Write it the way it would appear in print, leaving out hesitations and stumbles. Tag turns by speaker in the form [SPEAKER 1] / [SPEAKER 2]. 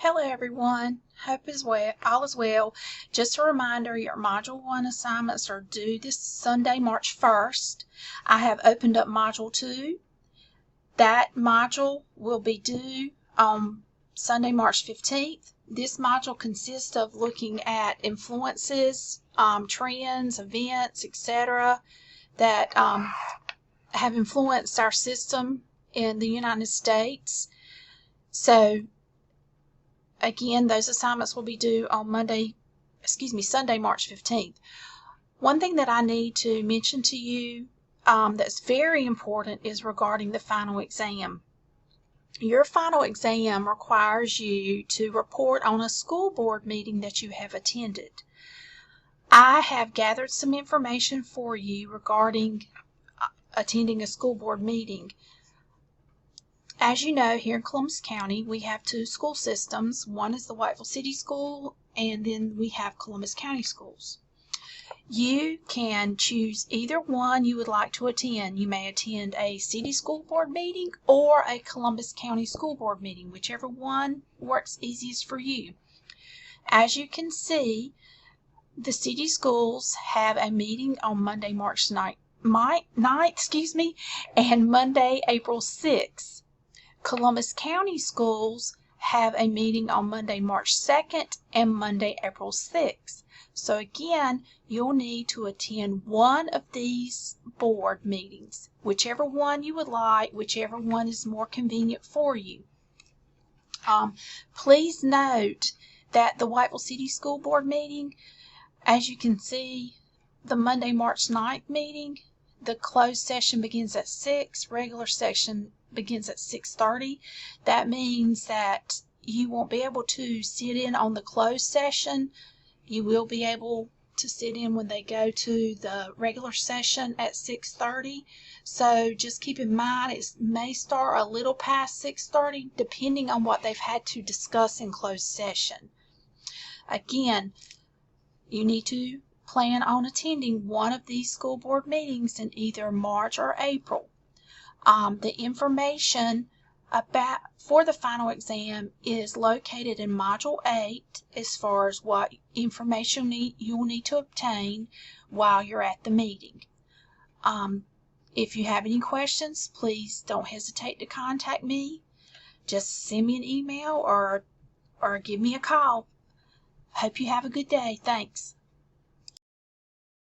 [SPEAKER 1] Hello everyone, hope all is well. Just a reminder, your Module 1 assignments are due this Sunday, March 1st. I have opened up Module 2. That module will be due on Sunday, March 15th. This module consists of looking at influences, trends, events, etc. that have influenced our system in the United States. So again, those assignments will be due on Sunday, March 15th. One thing that I need to mention to you that's very important is regarding the final exam. Your final exam requires you to report on a school board meeting that you have attended. I have gathered some information for you regarding attending a school board meeting. As you know, here in Columbus County, we have two school systems. One is the Whiteville City School, and then we have Columbus County Schools. You can choose either one you would like to attend. You may attend a city school board meeting or a Columbus County School Board meeting, whichever one works easiest for you. As you can see, the city schools have a meeting on Monday, March 9th, and Monday, April 6th. Columbus County Schools have a meeting on Monday, March 2nd and Monday, April 6th. So again, you'll need to attend one of these board meetings, whichever one you would like, whichever one is more convenient for you. Please note that the Whiteville City School Board meeting, as you can see, the Monday, March 9th meeting, the closed session begins at 6, regular session begins at 6:30. That means that you won't be able to sit in on the closed session. You will be able to sit in when they go to the regular session at 6:30. So just keep in mind it may start a little past 6:30 depending on what they've had to discuss in closed session. Again, you need to plan on attending one of these school board meetings in either March or April. The information for the final exam is located in Module 8 as far as what information you'll need to obtain while you're at the meeting. If you have any questions, please don't hesitate to contact me. Just send me an email or give me a call. Hope you have a good day. Thanks.